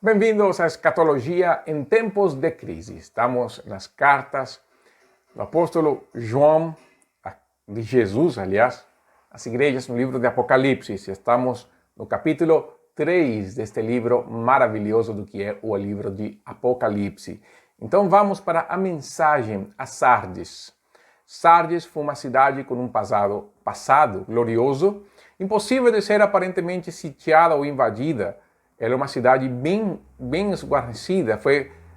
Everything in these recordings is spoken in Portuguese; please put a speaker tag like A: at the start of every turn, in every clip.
A: Bem-vindos à Escatologia em Tempos de Crise. Estamos nas cartas do apóstolo João, de Jesus, aliás, às igrejas no livro de Apocalipse. Estamos no capítulo 3 deste livro maravilhoso do que é o livro de Apocalipse. Então vamos para a mensagem a Sardes. Sardes foi uma cidade com um passado glorioso, impossível de ser aparentemente sitiada ou invadida. Ela é uma cidade bem esguarnecida.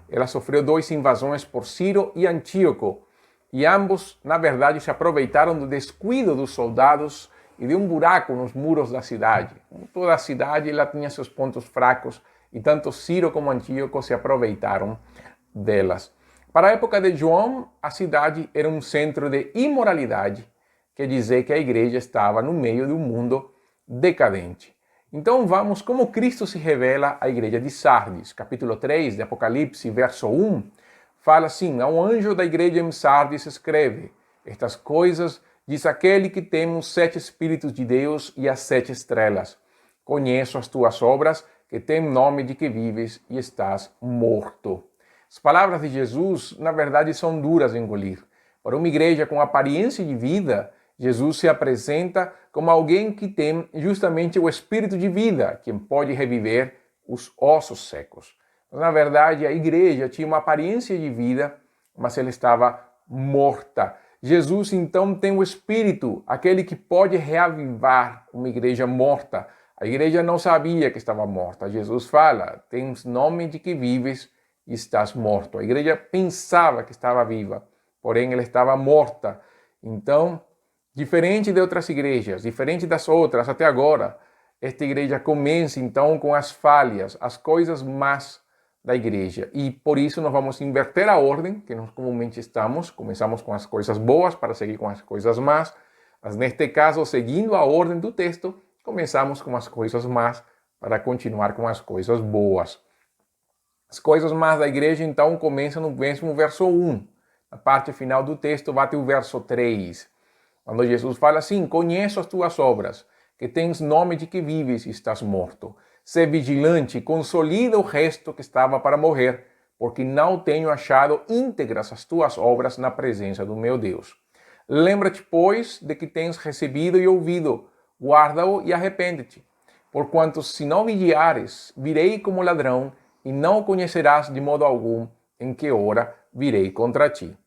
A: Ela sofreu 2 invasões por Ciro e Antíoco. E ambos, na verdade, se aproveitaram do descuido dos soldados e de um buraco nos muros da cidade. Toda a cidade ela tinha seus pontos fracos e tanto Ciro como Antíoco se aproveitaram delas. Para a época de João, a cidade era um centro de imoralidade, quer dizer que a igreja estava no meio de um mundo decadente. Então vamos como Cristo se revela à igreja de Sardes. Capítulo 3 de Apocalipse, verso 1, fala assim: ao anjo da igreja em Sardes escreve: estas coisas diz aquele que tem os 7 Espíritos de Deus e as 7 estrelas. Conheço as tuas obras, que tem nome de que vives e estás morto. As palavras de Jesus, na verdade, são duras de engolir. Para uma igreja com aparência de vida, Jesus se apresenta como alguém que tem justamente o espírito de vida, que pode reviver os ossos secos. Na verdade, a igreja tinha uma aparência de vida, mas ela estava morta. Jesus, então, tem o espírito, aquele que pode reavivar uma igreja morta. A igreja não sabia que estava morta. Jesus fala: tens nome de que vives e estás morto. A igreja pensava que estava viva, porém ela estava morta. Então, diferente de outras igrejas, diferente das outras até agora, esta igreja começa então com as falhas, as coisas más da igreja. E por isso nós vamos inverter a ordem que nós comumente estamos. Começamos com as coisas boas para seguir com as coisas más, mas neste caso, seguindo a ordem do texto, começamos com as coisas más para continuar com as coisas boas. As coisas más da igreja então começam no mesmo verso 1. Na parte final do texto bate o verso 3. Quando Jesus fala assim: conheço as tuas obras, que tens nome de que vives e estás morto. Sê vigilante e consolida o resto que estava para morrer, porque não tenho achado íntegras as tuas obras na presença do meu Deus. Lembra-te, pois, de que tens recebido e ouvido, guarda-o e arrepende-te. Porquanto, se não vigiares, virei como ladrão, e não o conhecerás de modo algum em que hora virei contra ti.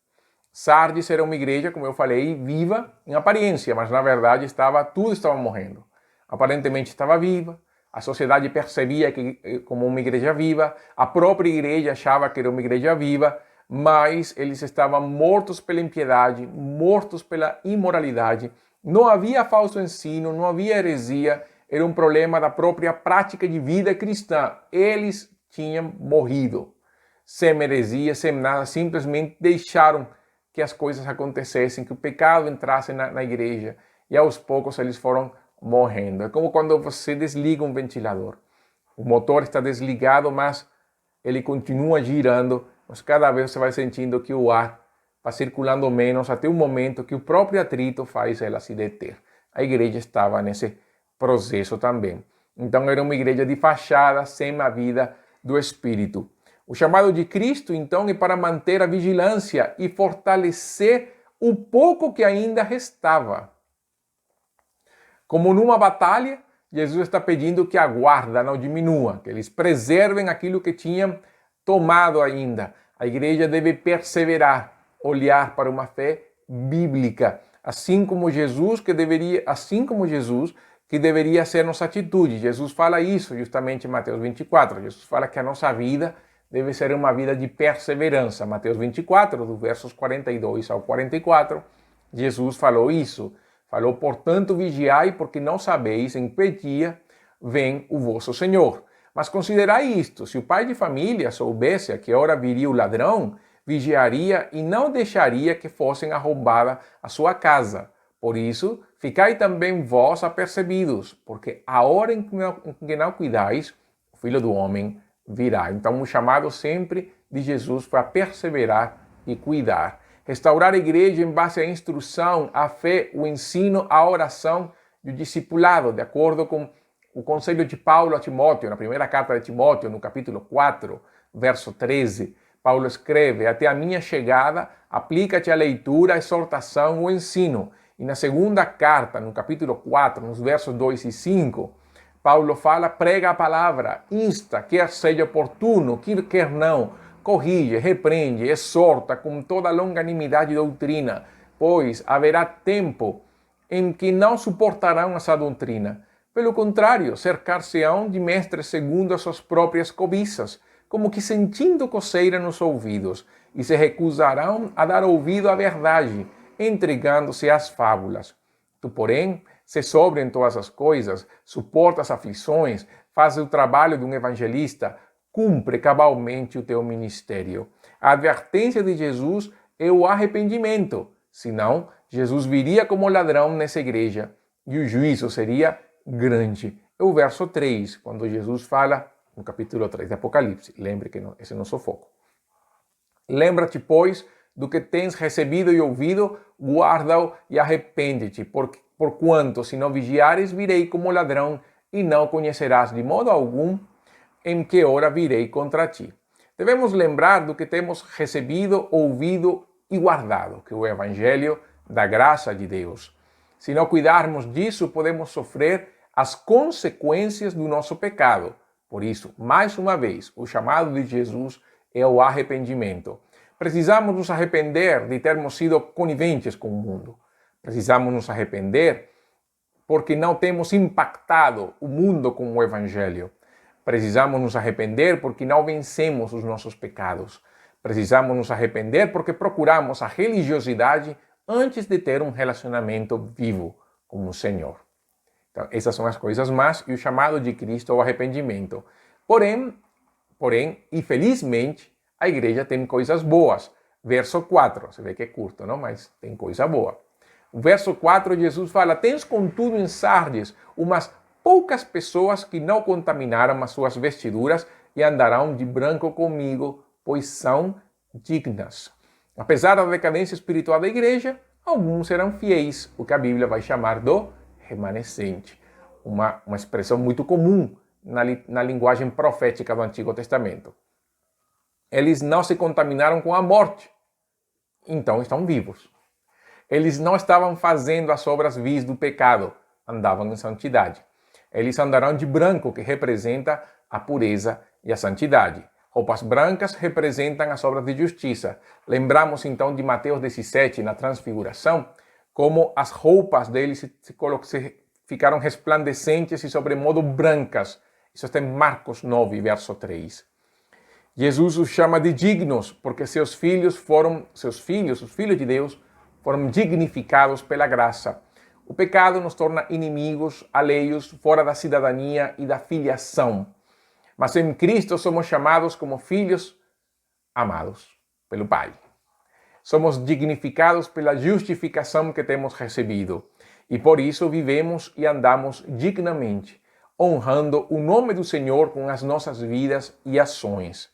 A: Sardes era uma igreja, como eu falei, viva em aparência, mas na verdade tudo estava morrendo. Aparentemente estava viva, a sociedade percebia que como uma igreja viva, a própria igreja achava que era uma igreja viva, mas eles estavam mortos pela impiedade, mortos pela imoralidade. Não havia falso ensino, não havia heresia, era um problema da própria prática de vida cristã. Eles tinham morrido, sem heresia, sem nada, simplesmente deixaram que as coisas acontecessem, que o pecado entrasse na igreja, e aos poucos eles foram morrendo. É como quando você desliga um ventilador. O motor está desligado, mas ele continua girando, mas cada vez você vai sentindo que o ar vai circulando menos, até o momento que o próprio atrito faz ela se deter. A igreja estava nesse processo também. Então era uma igreja de fachada, sem a vida do Espírito. O chamado de Cristo, então, é para manter a vigilância e fortalecer o pouco que ainda restava. Como numa batalha, Jesus está pedindo que a guarda não diminua, que eles preservem aquilo que tinham tomado ainda. A igreja deve perseverar, olhar para uma fé bíblica, assim como Jesus, que deveria ser nossa atitude. Jesus fala isso justamente em Mateus 24. Jesus fala que a nossa vida deve ser uma vida de perseverança. Mateus 24, dos versos 42 ao 44, Jesus falou isso. Falou: portanto, vigiai, porque não sabeis em que dia vem o vosso Senhor. Mas considerai isto: se o pai de família soubesse a que hora viria o ladrão, vigiaria e não deixaria que fossem arrombada a sua casa. Por isso, ficai também vós apercebidos, porque a hora em que não cuidais, o Filho do Homem virá. Então, o chamado sempre de Jesus foi a perseverar e cuidar. Restaurar a igreja em base à instrução, à fé, o ensino, a oração e o discipulado, de acordo com o conselho de Paulo a Timóteo, na primeira carta de Timóteo, no capítulo 4, verso 13, Paulo escreve: até a minha chegada, aplica-te à leitura, à exortação, ao ensino. E na segunda carta, no capítulo 4, nos versos 2 e 5, Paulo fala: prega a palavra, insta, quer seja oportuno, quer não, corrige, repreende, exorta com toda longanimidade e doutrina, pois haverá tempo em que não suportarão essa doutrina. Pelo contrário, cercar-se-ão de mestres segundo as suas próprias cobiças, como que sentindo coceira nos ouvidos, e se recusarão a dar ouvido à verdade, entregando-se às fábulas. Tu, porém, se sobre em todas as coisas, suporta as aflições, faz o trabalho de um evangelista, cumpre cabalmente o teu ministério. A advertência de Jesus é o arrependimento, senão Jesus viria como ladrão nessa igreja e o juízo seria grande. É o verso 3, quando Jesus fala no capítulo 3 de Apocalipse. Lembre que esse é o nosso foco. Lembra-te, pois, do que tens recebido e ouvido, guarda-o e arrepende-te, porquanto, se não vigiares, virei como ladrão, e não conhecerás de modo algum em que hora virei contra ti. Devemos lembrar do que temos recebido, ouvido e guardado, que é o Evangelho da graça de Deus. Se não cuidarmos disso, podemos sofrer as consequências do nosso pecado. Por isso, mais uma vez, o chamado de Jesus é o arrependimento. Precisamos nos arrepender de termos sido coniventes com o mundo. Precisamos nos arrepender porque não temos impactado o mundo com o Evangelho. Precisamos nos arrepender porque não vencemos os nossos pecados. Precisamos nos arrepender porque procuramos a religiosidade antes de ter um relacionamento vivo com o Senhor. Então, essas são as coisas más e o chamado de Cristo ao arrependimento. Porém, e felizmente, a igreja tem coisas boas. Verso 4, você vê que é curto, não? Mas tem coisa boa. O verso 4, Jesus fala: tens contudo em Sardes umas poucas pessoas que não contaminaram as suas vestiduras e andarão de branco comigo, pois são dignas. Apesar da decadência espiritual da igreja, alguns serão fiéis, o que a Bíblia vai chamar do remanescente. Uma expressão muito comum na linguagem profética do Antigo Testamento. Eles não se contaminaram com a morte, então estão vivos. Eles não estavam fazendo as obras vis do pecado, andavam em santidade. Eles andarão de branco, que representa a pureza e a santidade. Roupas brancas representam as obras de justiça. Lembramos então de Mateus 17, na transfiguração, como as roupas deles ficaram resplandecentes e sobremodo brancas. Isso está em Marcos 9, verso 3. Jesus os chama de dignos, porque os filhos de Deus, foram dignificados pela graça. O pecado nos torna inimigos, alheios, fora da cidadania e da filiação. Mas em Cristo somos chamados como filhos amados pelo Pai. Somos dignificados pela justificação que temos recebido. E por isso vivemos e andamos dignamente, honrando o nome do Senhor com as nossas vidas e ações.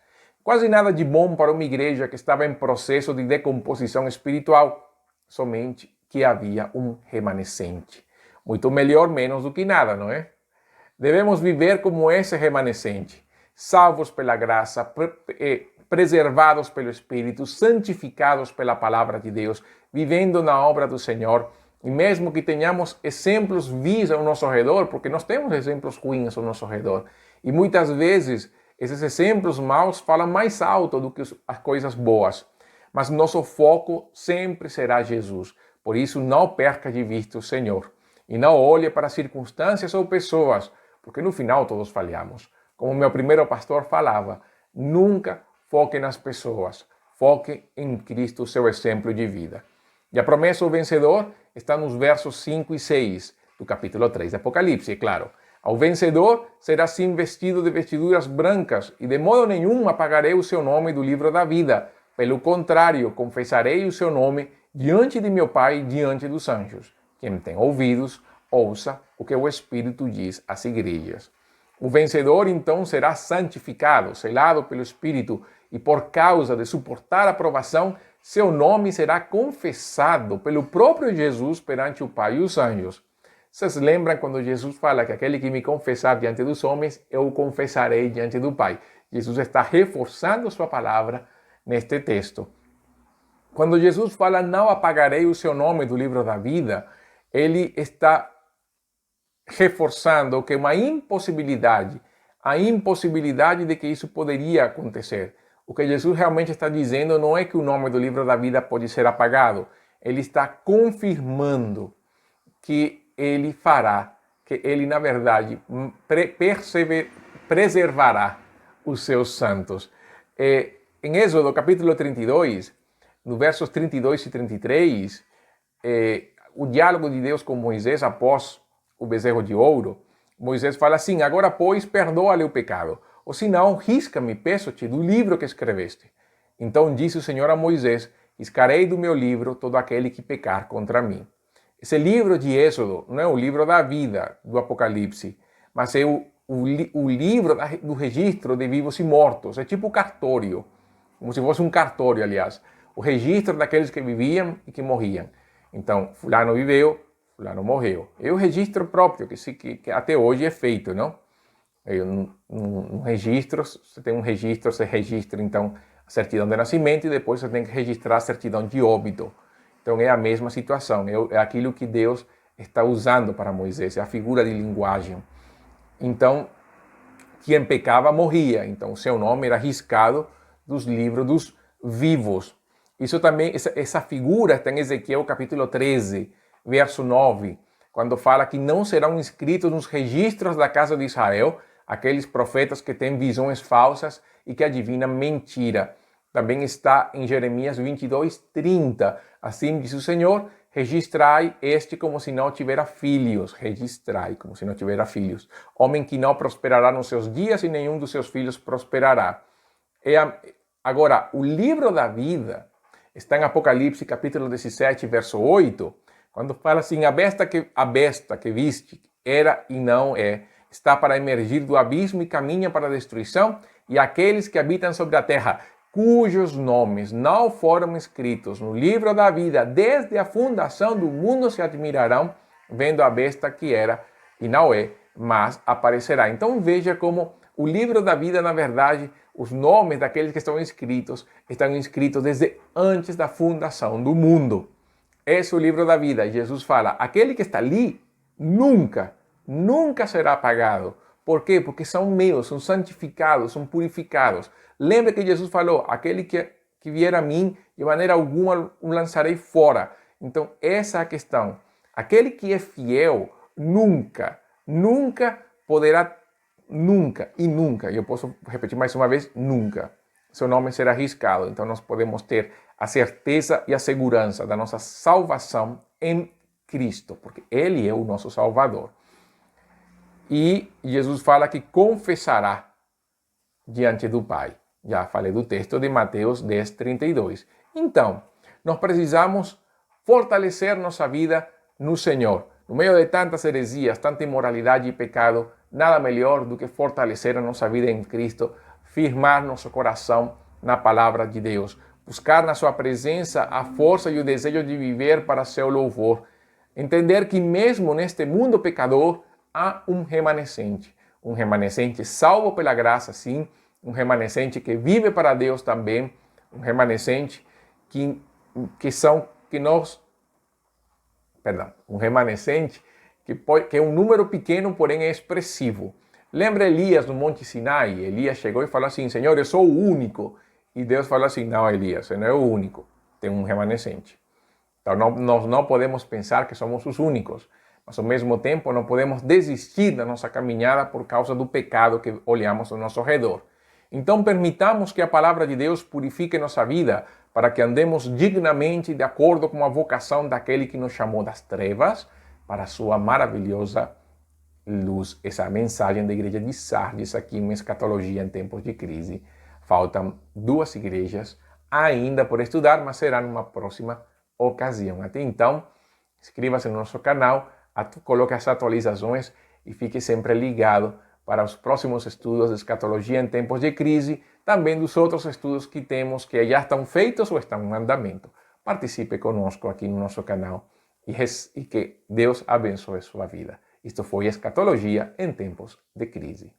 A: Quase nada de bom para uma igreja que estava em processo de decomposição espiritual, somente que havia um remanescente. Muito melhor menos do que nada, não é? Devemos viver como esse remanescente, salvos pela graça, preservados pelo Espírito, santificados pela palavra de Deus, vivendo na obra do Senhor. E mesmo que tenhamos exemplos vis ao nosso redor, porque nós temos exemplos ruins ao nosso redor, e muitas vezes esses exemplos maus falam mais alto do que as coisas boas. Mas nosso foco sempre será Jesus. Por isso, não perca de vista o Senhor. E não olhe para circunstâncias ou pessoas, porque no final todos falhamos. Como meu primeiro pastor falava, nunca foque nas pessoas, foque em Cristo, seu exemplo de vida. E a promessa ao vencedor está nos versos 5 e 6 do capítulo 3 de Apocalipse, é claro. Ao vencedor será sim vestido de vestiduras brancas, e de modo nenhum apagarei o seu nome do livro da vida. Pelo contrário, confessarei o seu nome diante de meu Pai e diante dos anjos. Quem tem ouvidos, ouça o que o Espírito diz às igrejas. O vencedor, então, será santificado, selado pelo Espírito, e por causa de suportar a provação, seu nome será confessado pelo próprio Jesus perante o Pai e os anjos. Vocês lembram quando Jesus fala que aquele que me confessar diante dos homens, eu o confessarei diante do Pai. Jesus está reforçando sua palavra neste texto. Quando Jesus fala, não apagarei o seu nome do livro da vida, ele está reforçando que uma impossibilidade, a impossibilidade de que isso poderia acontecer. O que Jesus realmente está dizendo não é que o nome do livro da vida pode ser apagado. Ele está confirmando que ele fará, que ele, na verdade, preservará os seus santos. Em Êxodo, capítulo 32, no versos 32 e 33, o diálogo de Deus com Moisés após o bezerro de ouro, Moisés fala assim: agora, pois, perdoa-lhe o pecado, ou se não, risca-me, peço-te, do livro que escreveste. Então disse o Senhor a Moisés: riscarei do meu livro todo aquele que pecar contra mim. Esse livro de Êxodo não é o livro da vida do Apocalipse, mas é o livro do registro de vivos e mortos. É tipo cartório, como se fosse um cartório, aliás. O registro daqueles que viviam e que morriam. Então, fulano viveu, fulano morreu. É o registro próprio que até hoje é feito, não? Um registro, você tem um registro, você registra então a certidão de nascimento e depois você tem que registrar a certidão de óbito. Então é a mesma situação, é aquilo que Deus está usando para Moisés, é a figura de linguagem. Então, quem pecava morria, então o seu nome era riscado dos livros dos vivos. Isso também, essa figura está em Ezequiel capítulo 13, verso 9, quando fala que não serão inscritos nos registros da casa de Israel aqueles profetas que têm visões falsas e que adivinham mentira. Também está em Jeremias 22, 30. Assim diz o Senhor: registrai este como se não tivera filhos. Registrai como se não tivera filhos. Homem que não prosperará nos seus dias e nenhum dos seus filhos prosperará. Agora, o livro da vida está em Apocalipse capítulo 17, verso 8, quando fala assim: a besta que viste era e não é, está para emergir do abismo e caminha para a destruição, e aqueles que habitam sobre a terra, cujos nomes não foram escritos no livro da vida desde a fundação do mundo, se admirarão vendo a besta que era e não é, mas aparecerá. Então veja como o livro da vida, na verdade, os nomes daqueles que estão inscritos desde antes da fundação do mundo. Esse é o livro da vida. Jesus fala: aquele que está ali nunca será apagado. Por quê? Porque são meus, são santificados, são purificados. Lembra que Jesus falou: aquele que vier a mim, de maneira alguma o lançarei fora. Então, essa é a questão. Aquele que é fiel nunca poderá, eu posso repetir mais uma vez, nunca. Seu nome será riscado. Então, nós podemos ter a certeza e a segurança da nossa salvação em Cristo, porque Ele é o nosso Salvador. E Jesus fala que confessará diante do Pai. Já falei do texto de Mateus 10, 32. Então, nós precisamos fortalecer nossa vida no Senhor. No meio de tantas heresias, tanta imoralidade e pecado, nada melhor do que fortalecer a nossa vida em Cristo, firmar nosso coração na palavra de Deus, buscar na sua presença a força e o desejo de viver para seu louvor, entender que mesmo neste mundo pecador, há um remanescente salvo pela graça, sim, um remanescente que vive para Deus também, um remanescente um remanescente que é um número pequeno, porém é expressivo. Lembra Elias no Monte Sinai? Elias chegou e falou assim: Senhor, eu sou o único. E Deus falou assim: não, Elias, você não é o único, tem um remanescente. Então nós não podemos pensar que somos os únicos, mas ao mesmo tempo não podemos desistir da nossa caminhada por causa do pecado que olhamos ao nosso redor. Então permitamos que a palavra de Deus purifique nossa vida para que andemos dignamente de acordo com a vocação daquele que nos chamou das trevas para a sua maravilhosa luz. Essa é a mensagem da igreja de Sardes aqui em Escatologia em Tempos de Crise. Faltam 2 igrejas ainda por estudar, mas será numa próxima ocasião. Até então, inscreva-se no nosso canal, coloque as atualizações e fique sempre ligado para os próximos estudos de escatologia em tempos de crise, também dos outros estudos que temos que já estão feitos ou estão em andamento. Participe conosco aqui no nosso canal e que Deus abençoe sua vida. Isto foi Escatologia em tempos de crise.